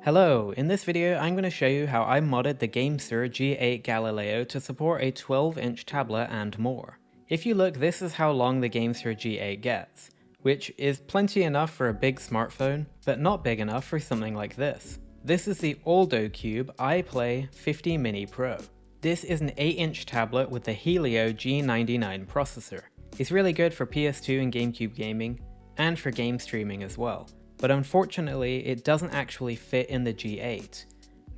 Hello, in this video I'm going to show you how I modded the GameSir G8 Galileo to support a 12-inch tablet and more. If you look, this is how long the GameSir G8 gets, which is plenty enough for a big smartphone, but not big enough for something like this. This is the Aldo Cube iPlay 50 Mini Pro. This is an 8-inch tablet with the Helio G99 processor. It's really good for PS2 and GameCube gaming, and for game streaming as well. But unfortunately, it doesn't actually fit in the G8.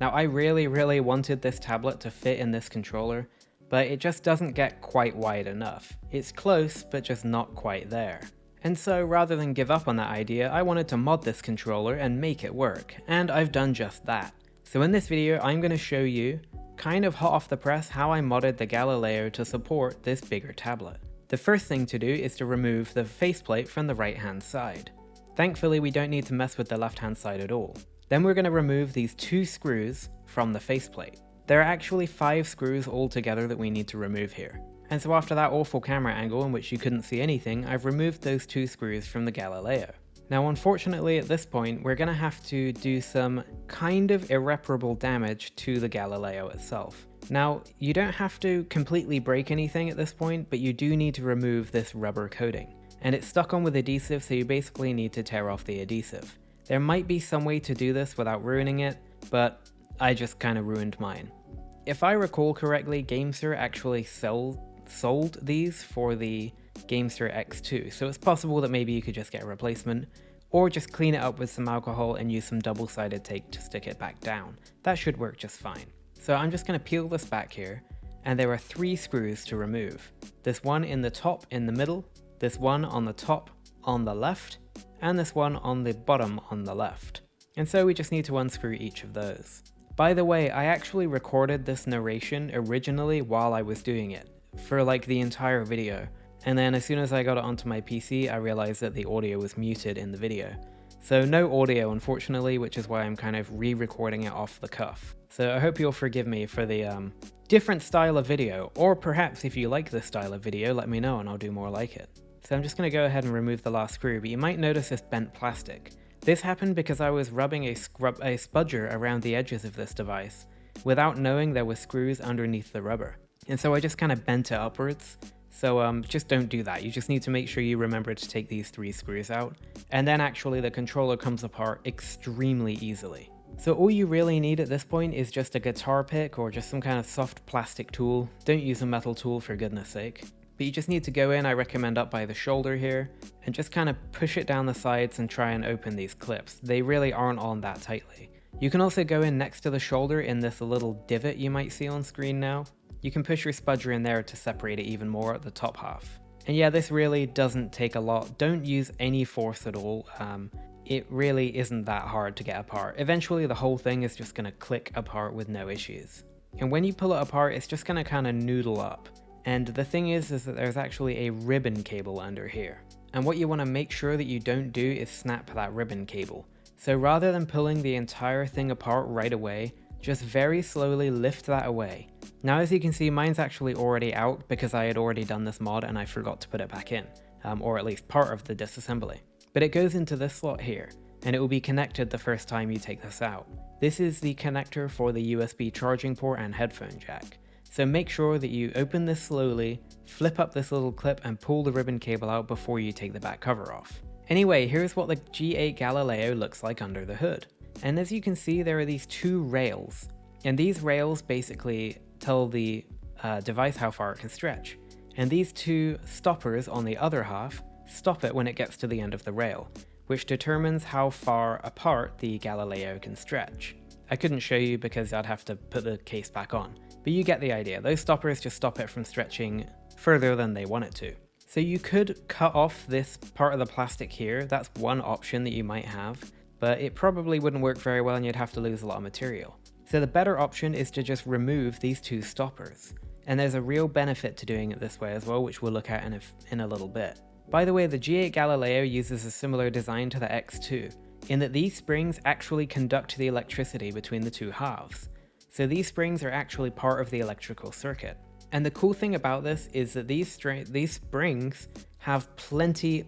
Now, I really wanted this tablet to fit in this controller, but it just doesn't get quite wide enough. It's close, but just not quite there. And so, rather than give up on that idea, I wanted to mod this controller and make it work, and I've done just that. So in this video, I'm going to show you, kind of hot off the press, how I modded the Galileo to support this bigger tablet. The first thing to do is to remove the faceplate from the right-hand side. Thankfully, we don't need to mess with the left-hand side at all. Then we're going to remove these 2 screws from the faceplate. There are actually 5 screws altogether that we need to remove here. And so after that awful camera angle in which you couldn't see anything, I've removed those 2 screws from the Galileo. Now unfortunately at this point, we're going to have to do some kind of irreparable damage to the Galileo itself. Now, you don't have to completely break anything at this point, but you do need to remove this rubber coating. And it's stuck on with adhesive, so you basically need to tear off the adhesive. There might be some way to do this without ruining it, but I just kind of ruined mine. If I recall correctly, GameSir actually sold these for the GameSir X2, so it's possible that maybe you could just get a replacement, or just clean it up with some alcohol and use some double-sided tape to stick it back down. That should work just fine. So I'm just going to peel this back here, and there are 3 screws to remove. This one in the top in the middle, this one on the top on the left, and this one on the bottom on the left. And so we just need to unscrew each of those. By the way, I actually recorded this narration originally while I was doing it, for like the entire video. And then as soon as I got it onto my PC, I realized that the audio was muted in the video. So no audio, unfortunately, which is why I'm kind of re-recording it off the cuff. So I hope you'll forgive me for the different style of video, or perhaps if you like this style of video, let me know and I'll do more like it. So I'm just going to go ahead and remove the last screw, but you might notice this bent plastic. This happened because I was rubbing a spudger around the edges of this device without knowing there were screws underneath the rubber. And so I just kind of bent it upwards. So just don't do that. You just need to make sure you remember to take these 3 screws out. And then actually the controller comes apart extremely easily. So all you really need at this point is just a guitar pick or just some kind of soft plastic tool. Don't use a metal tool for goodness sake. But you just need to go in, I recommend up by the shoulder here, and just kind of push it down the sides and try and open these clips. They really aren't on that tightly. You can also go in next to the shoulder in this little divot you might see on screen now. You can push your spudger in there to separate it even more at the top half. And yeah, this really doesn't take a lot. Don't use any force at all. It really isn't that hard to get apart. Eventually the whole thing is just going to click apart with no issues. And when you pull it apart, it's just going to kind of noodle up. And the thing is that there's actually a ribbon cable under here. And what you want to make sure that you don't do is snap that ribbon cable. So rather than pulling the entire thing apart right away, just very slowly lift that away. Now as you can see, mine's actually already out because I had already done this mod and I forgot to put it back in, or at least part of the disassembly. But it goes into this slot here, and it will be connected the first time you take this out. This is the connector for the USB charging port and headphone jack. So make sure that you open this slowly, flip up this little clip and pull the ribbon cable out before you take the back cover off. Anyway, here's what the G8 Galileo looks like under the hood. And as you can see, there are these 2 rails. And these rails basically tell the device how far it can stretch. And these 2 stoppers on the other half stop it when it gets to the end of the rail, which determines how far apart the Galileo can stretch. I couldn't show you because I'd have to put the case back on. But you get the idea. Those stoppers just stop it from stretching further than they want it to. So you could cut off this part of the plastic here. That's one option that you might have, but it probably wouldn't work very well and you'd have to lose a lot of material. So the better option is to just remove these 2 stoppers. And there's a real benefit to doing it this way as well, which we'll look at in a little bit. By the way, the G8 Galileo uses a similar design to the X2, in that these springs actually conduct the electricity between the 2 halves. So these springs are actually part of the electrical circuit. And the cool thing about this is that these springs have plenty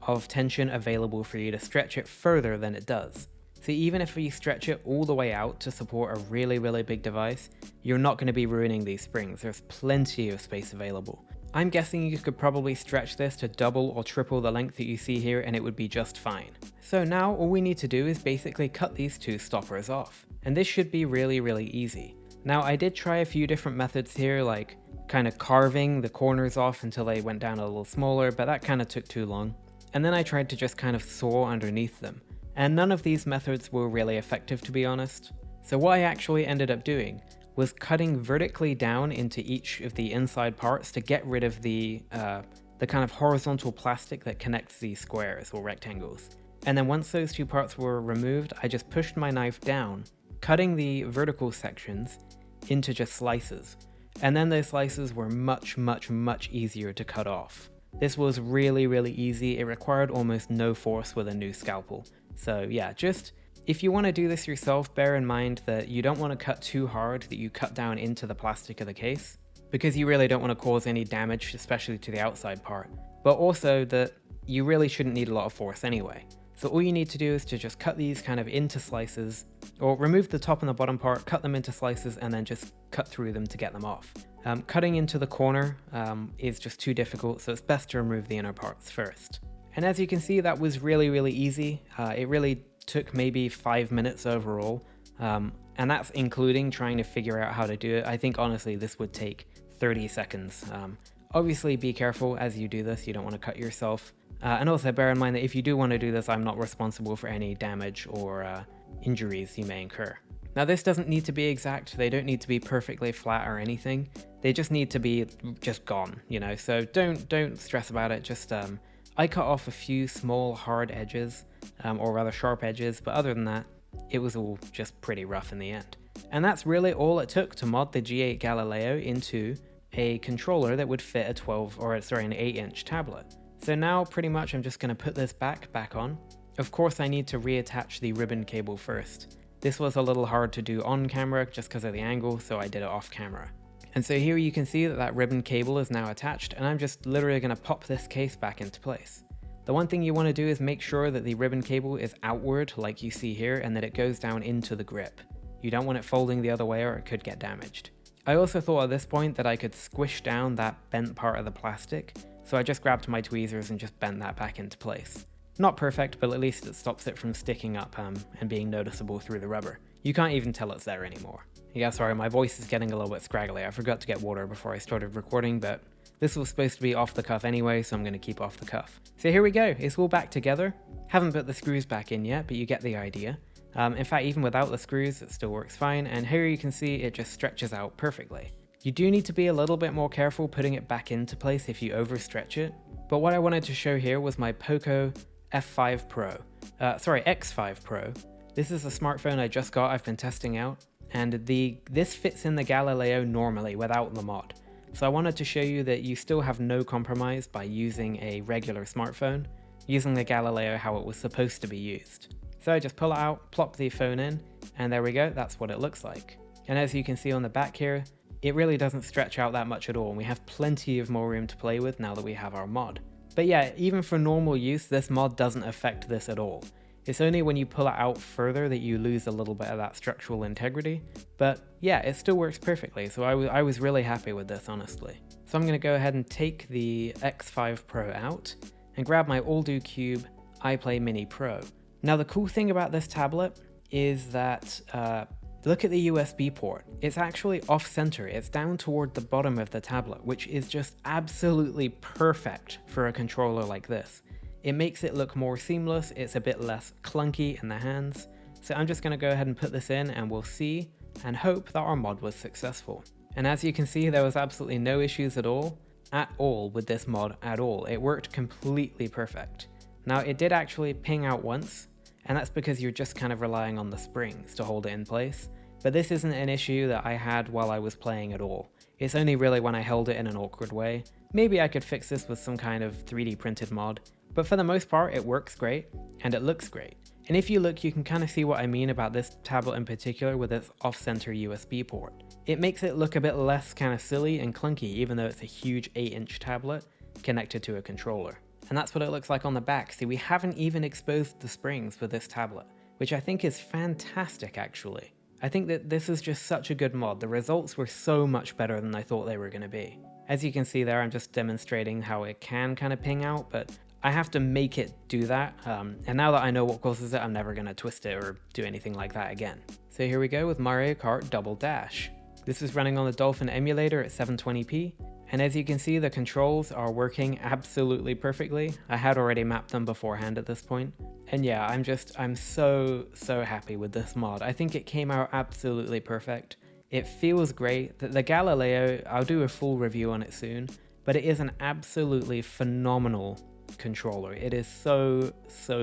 of tension available for you to stretch it further than it does. So even if you stretch it all the way out to support a really big device, you're not going to be ruining these springs. There's plenty of space available. I'm guessing you could probably stretch this to double or triple the length that you see here and it would be just fine. So now all we need to do is basically cut these two stoppers off. And this should be really easy. Now I did try a few different methods here, like kind of carving the corners off until they went down a little smaller, but that kind of took too long. And then I tried to just kind of saw underneath them. And none of these methods were really effective, to be honest. So what I actually ended up doing was cutting vertically down into each of the inside parts to get rid of the kind of horizontal plastic that connects these squares or rectangles. And then once those two parts were removed, I just pushed my knife down, cutting the vertical sections into just slices. And then those slices were much easier to cut off. This was really easy. It required almost no force with a new scalpel. So yeah, just if you want to do this yourself, bear in mind that you don't want to cut too hard that you cut down into the plastic of the case, because you really don't want to cause any damage, especially to the outside part, but also that you really shouldn't need a lot of force anyway. So all you need to do is to just cut these kind of into slices, or remove the top and the bottom part, cut them into slices, and then just cut through them to get them off. Cutting into the corner is just too difficult, so it's best to remove the inner parts first. And as you can see, that was really easy. It really took maybe 5 minutes overall, and that's including trying to figure out how to do it. I think honestly this would take 30 seconds. Obviously be careful as you do this, you don't want to cut yourself. And also bear in mind that if you do want to do this, I'm not responsible for any damage or injuries you may incur. Now this doesn't need to be exact, they don't need to be perfectly flat or anything, they just need to be just gone, you know, so don't stress about it. Just I cut off a few small hard edges, or rather sharp edges, but other than that, it was all just pretty rough in the end. And that's really all it took to mod the G8 Galileo into a controller that would fit an 8-inch tablet. So now pretty much I'm just going to put this back on. Of course I need to reattach the ribbon cable first. This was a little hard to do on camera just because of the angle, so I did it off camera. And so here you can see that ribbon cable is now attached, and I'm just literally going to pop this case back into place. The one thing you want to do is make sure that the ribbon cable is outward like you see here, and that it goes down into the grip. You don't want it folding the other way or it could get damaged. I also thought at this point that I could squish down that bent part of the plastic, so I just grabbed my tweezers and just bent that back into place. Not perfect, but at least it stops it from sticking up and being noticeable through the rubber. You can't even tell it's there anymore. Yeah, sorry, my voice is getting a little bit scraggly. I forgot to get water before I started recording, but this was supposed to be off the cuff anyway, so I'm going to keep off the cuff. So here we go, it's all back together. Haven't put the screws back in yet, but you get the idea. In fact, even without the screws, it still works fine, and here you can see it just stretches out perfectly. You do need to be a little bit more careful putting it back into place if you overstretch it, but what I wanted to show here was my Poco X5 Pro. This is a smartphone I just got, I've been testing out, and this fits in the Galileo normally without the mod. So I wanted to show you that you still have no compromise by using a regular smartphone, using the Galileo how it was supposed to be used. So I just pull it out, plop the phone in, and there we go, that's what it looks like. And as you can see on the back here, it really doesn't stretch out that much at all, and we have plenty of more room to play with now that we have our mod. But yeah, even for normal use, this mod doesn't affect this at all. It's only when you pull it out further that you lose a little bit of that structural integrity. But yeah, it still works perfectly, so I was really happy with this, honestly. So I'm going to go ahead and take the X5 Pro out and grab my All-Do Cube iPlay Mini Pro. Now the cool thing about this tablet is that, look at the USB port. It's actually off-center. It's down toward the bottom of the tablet, which is just absolutely perfect for a controller like this. It makes it look more seamless, it's a bit less clunky in the hands. So I'm just going to go ahead and put this in and we'll see and hope that our mod was successful. And as you can see, there was absolutely no issues at all with this mod at all. It worked completely perfect. Now it did actually ping out once, and that's because you're just kind of relying on the springs to hold it in place. But this isn't an issue that I had while I was playing at all. It's only really when I held it in an awkward way. Maybe I could fix this with some kind of 3D printed mod, but for the most part it works great, and it looks great. And if you look, you can kind of see what I mean about this tablet in particular with its off-center USB port. It makes it look a bit less kind of silly and clunky, even though it's a huge 8-inch tablet connected to a controller. And that's what it looks like on the back. See, we haven't even exposed the springs for this tablet. which I think is fantastic actually. I think that this is just such a good mod. The results were so much better than I thought they were going to be. As you can see there, I'm just demonstrating how it can kind of ping out, but I have to make it do that. And now that I know what causes it, I'm never going to twist it or do anything like that again. So here we go with Mario Kart Double Dash. This is running on the Dolphin emulator at 720p. And as you can see, the controls are working absolutely perfectly. I had already mapped them beforehand at this point. And yeah, I'm so happy with this mod. I think it came out absolutely perfect. It feels great. The Galileo, I'll do a full review on it soon, but it is an absolutely phenomenal controller. It is so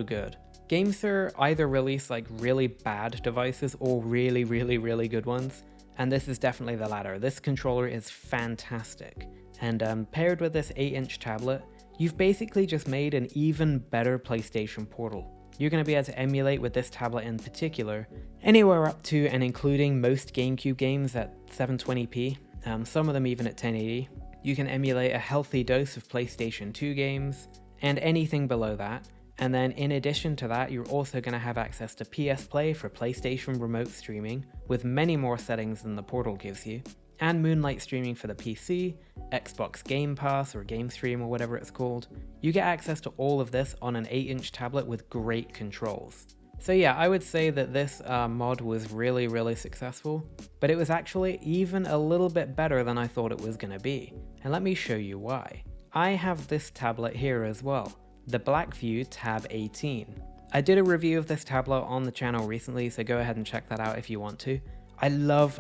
good. GameSir either release like really bad devices or really good ones, and this is definitely the latter. This controller is fantastic. And paired with this 8-inch tablet, you've basically just made an even better PlayStation Portal. You're going to be able to emulate with this tablet in particular, anywhere up to and including most GameCube games at 720p, some of them even at 1080. You can emulate a healthy dose of PlayStation 2 games, and anything below that. And then in addition to that, you're also going to have access to PS Play for PlayStation remote streaming, with many more settings than the Portal gives you, and Moonlight streaming for the PC, Xbox Game Pass or Game Stream or whatever it's called. You get access to all of this on an 8-inch tablet with great controls. So yeah, I would say that this mod was really successful, but it was actually even a little bit better than I thought it was going to be. And let me show you why. I have this tablet here as well, the Blackview Tab 18. I did a review of this tablet on the channel recently, so go ahead and check that out if you want to. I love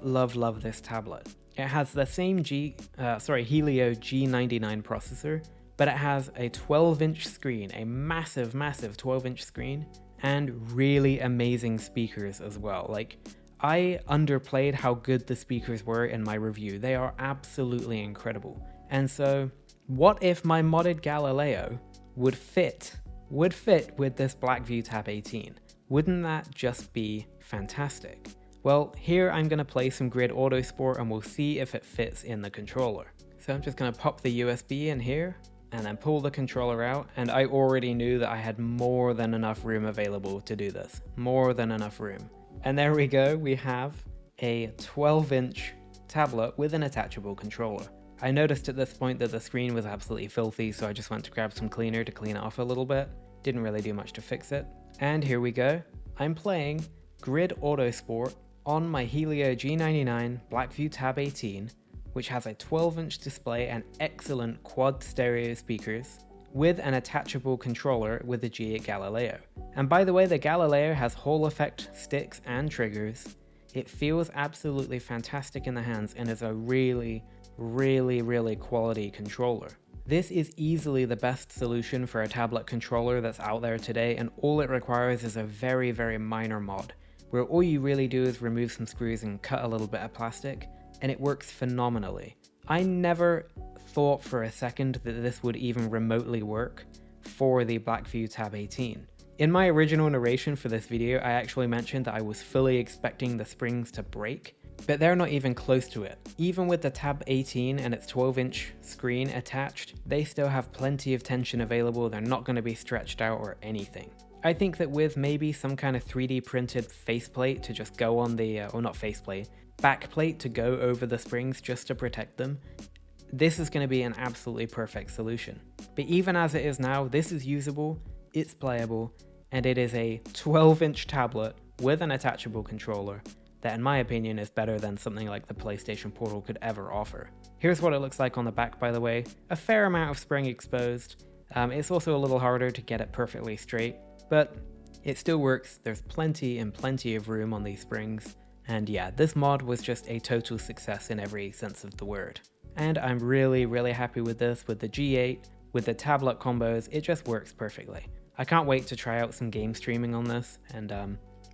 this tablet. It has the same Helio G99 processor, but it has a 12-inch screen, a massive 12-inch screen, and really amazing speakers as well. Like, I underplayed how good the speakers were in my review. They are absolutely incredible. And so, what if my modded Galileo would fit with this Blackview Tab 18? Wouldn't that just be fantastic? Well, here I'm going to play some Grid Autosport and we'll see if it fits in the controller. So I'm just going to pop the USB in here and then pull the controller out, and I already knew that I had more than enough room available to do this. More than enough room. And there we go, we have a 12-inch tablet with an attachable controller. I noticed at this point that the screen was absolutely filthy, so I just went to grab some cleaner to clean it off a little bit. Didn't really do much to fix it. And here we go. I'm playing Grid Autosport on my Helio G99 Blackview Tab 18, which has a 12-inch display and excellent quad stereo speakers, with an attachable controller with the G8 Galileo. And by the way, the Galileo has Hall effect sticks and triggers. It feels absolutely fantastic in the hands and is a really quality controller. This is easily the best solution for a tablet controller that's out there today, and all it requires is a very minor mod, where all you really do is remove some screws and cut a little bit of plastic, and it works phenomenally. I never thought for a second that this would even remotely work for the Blackview Tab 18. In my original narration for this video, I actually mentioned that I was fully expecting the springs to break, but they're not even close to it. Even with the Tab 18 and its 12-inch screen attached, they still have plenty of tension available. They're not going to be stretched out or anything. I think that with maybe some kind of 3D printed faceplate to just go on the, or not faceplate, backplate to go over the springs just to protect them, this is going to be an absolutely perfect solution. But even as it is now, this is usable, it's playable, and it is a 12-inch tablet with an attachable controller that in my opinion is better than something like the PlayStation Portal could ever offer. Here's what it looks like on the back, by the way. A fair amount of spring exposed. It's also a little harder to get it perfectly straight, but it still works. There's plenty of room on these springs. And yeah, this mod was just a total success in every sense of the word. And I'm really happy with this, with the G8, with the tablet combos. It just works perfectly. I can't wait to try out some game streaming on this, and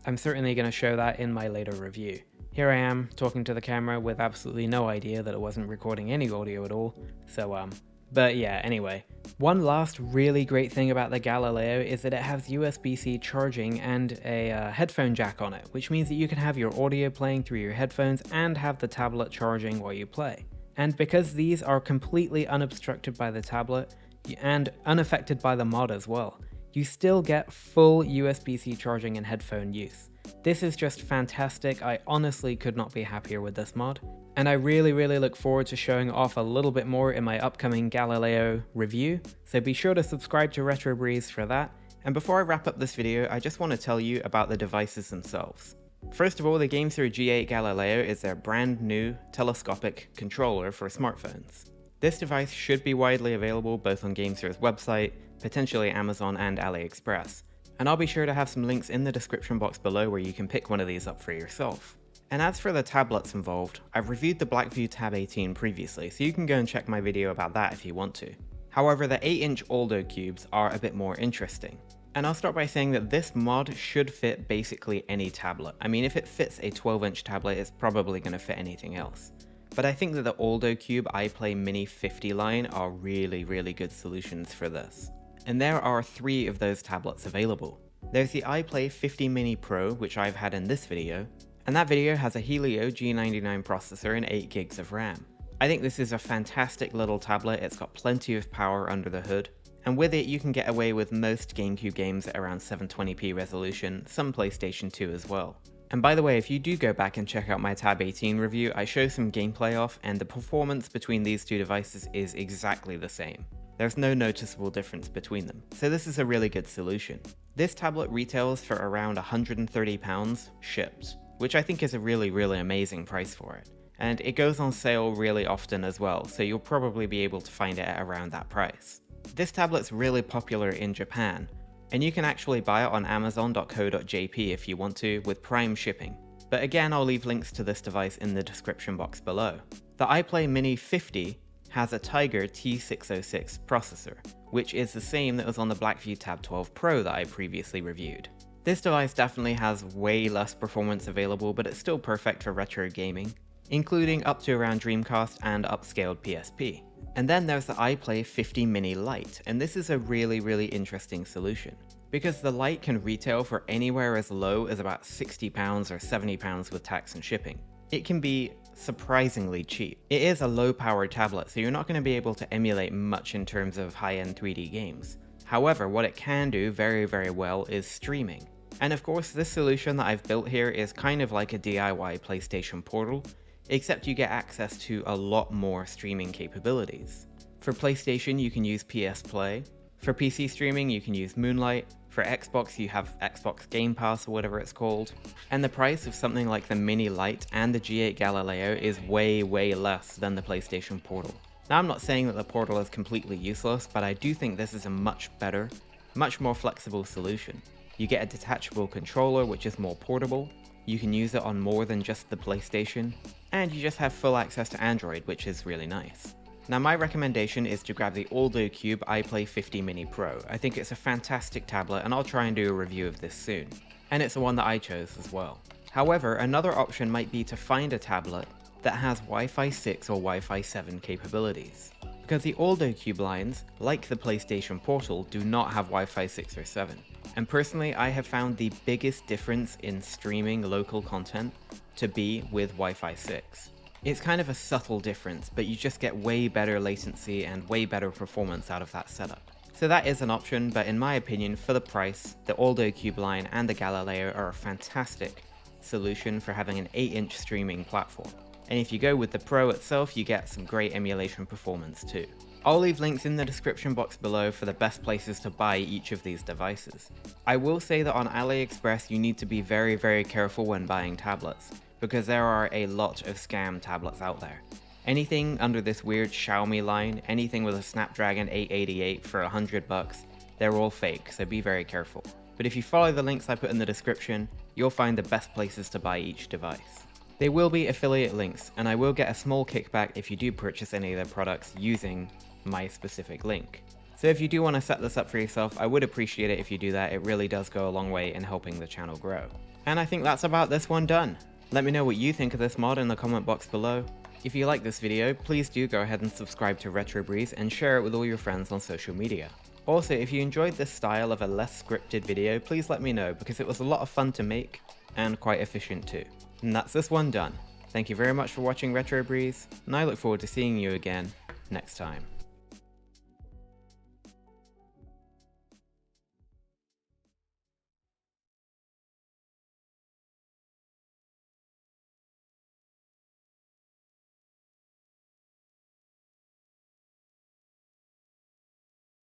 I'm certainly going to show that in my later review. Here I am talking to the camera with absolutely no idea that it wasn't recording any audio at all, so but yeah, anyway. One last really great thing about the Galileo is that it has USB-C charging and a headphone jack on it, which means that you can have your audio playing through your headphones and have the tablet charging while you play. And because these are completely unobstructed by the tablet and unaffected by the mod as well, you still get full USB-C charging and headphone use. This is just fantastic. I honestly could not be happier with this mod, and I really look forward to showing off a little bit more in my upcoming Galileo review, so be sure to subscribe to Retro Breeze for that. And before I wrap up this video, I just want to tell you about the devices themselves. First of all, the GameSir G8 Galileo is their brand new telescopic controller for smartphones. This device should be widely available both on GameSir's website, potentially Amazon and AliExpress, and I'll be sure to have some links in the description box below where you can pick one of these up for yourself. And as for the tablets involved, I've reviewed the Blackview Tab 18 previously, so you can go and check my video about that if you want to. However, the 8-inch Aldo cubes are a bit more interesting. And I'll start by saying that this mod should fit basically any tablet. I mean, if it fits a 12-inch tablet, it's probably going to fit anything else. But I think that the Aldo Cube iPlay Mini 50 line are really good solutions for this. And there are 3 of those tablets available. There's the iPlay 50 Mini Pro, which I've had in this video, and that video has a Helio G99 processor and 8 gigs of RAM. I think this is a fantastic little tablet. It's got plenty of power under the hood, and with it you can get away with most GameCube games at around 720p resolution, some PlayStation 2 as well. And by the way, if you do go back and check out my Tab 18 review, I show some gameplay off, and the performance between these two devices is exactly the same. There's no noticeable difference between them, so this is a really good solution. This tablet retails for around £130 shipped, which I think is a really amazing price for it. And it goes on sale really often as well, so you'll probably be able to find it at around that price. This tablet's really popular in Japan, and you can actually buy it on amazon.co.jp if you want to, with Prime shipping. But again, I'll leave links to this device in the description box below. The iPlay Mini 50 has a Tiger T606 processor, which is the same that was on the Blackview Tab 12 Pro that I previously reviewed. This device definitely has way less performance available, but it's still perfect for retro gaming, including up to around Dreamcast and upscaled PSP. And then there's the iPlay 50 Mini Lite, and this is a really interesting solution, because the Lite can retail for anywhere as low as about £60 or £70 with tax and shipping. It can be surprisingly cheap. It is a low-powered tablet, so you're not going to be able to emulate much in terms of high-end 3D games. However, what it can do very well is streaming. And of course, this solution that I've built here is kind of like a DIY PlayStation Portal, except you get access to a lot more streaming capabilities. For PlayStation, you can use PS Play. For PC streaming, you can use Moonlight. For Xbox, you have Xbox Game Pass or whatever it's called. And the price of something like the Mini Lite and the G8 Galileo is way less than the PlayStation Portal. Now, I'm not saying that the Portal is completely useless, but I do think this is a much better, much more flexible solution. You get a detachable controller, which is more portable. You can use it on more than just the PlayStation, and you just have full access to Android, which is really nice. Now, my recommendation is to grab the Aldo Cube iPlay 50 Mini Pro. I think it's a fantastic tablet, and I'll try and do a review of this soon. And it's the one that I chose as well. However, another option might be to find a tablet that has Wi-Fi 6 or Wi-Fi 7 capabilities. Because the Aldo Cube lines, like the PlayStation Portal, do not have Wi-Fi 6 or 7. And personally, I have found the biggest difference in streaming local content to be with Wi-Fi 6. It's kind of a subtle difference, but you just get way better latency and way better performance out of that setup. So that is an option, but in my opinion, for the price, the Aldo Cube line and the Galileo are a fantastic solution for having an 8-inch streaming platform. And if you go with the Pro itself, you get some great emulation performance too. I'll leave links in the description box below for the best places to buy each of these devices. I will say that on AliExpress you need to be very careful when buying tablets, because there are a lot of scam tablets out there. Anything under this weird Xiaomi line, anything with a Snapdragon 888 for $100, they're all fake, so be very careful. But if you follow the links I put in the description, you'll find the best places to buy each device. They will be affiliate links, and I will get a small kickback if you do purchase any of their products using my specific link. So if you do want to set this up for yourself, I would appreciate it if you do that. It really does go a long way in helping the channel grow. And I think that's about this one done. Let me know what you think of this mod in the comment box below. If you like this video, please do go ahead and subscribe to Retro Breeze and share it with all your friends on social media. Also, if you enjoyed this style of a less scripted video, please let me know, because it was a lot of fun to make and quite efficient too. And that's this one done. Thank you very much for watching Retro Breeze, and I look forward to seeing you again next time.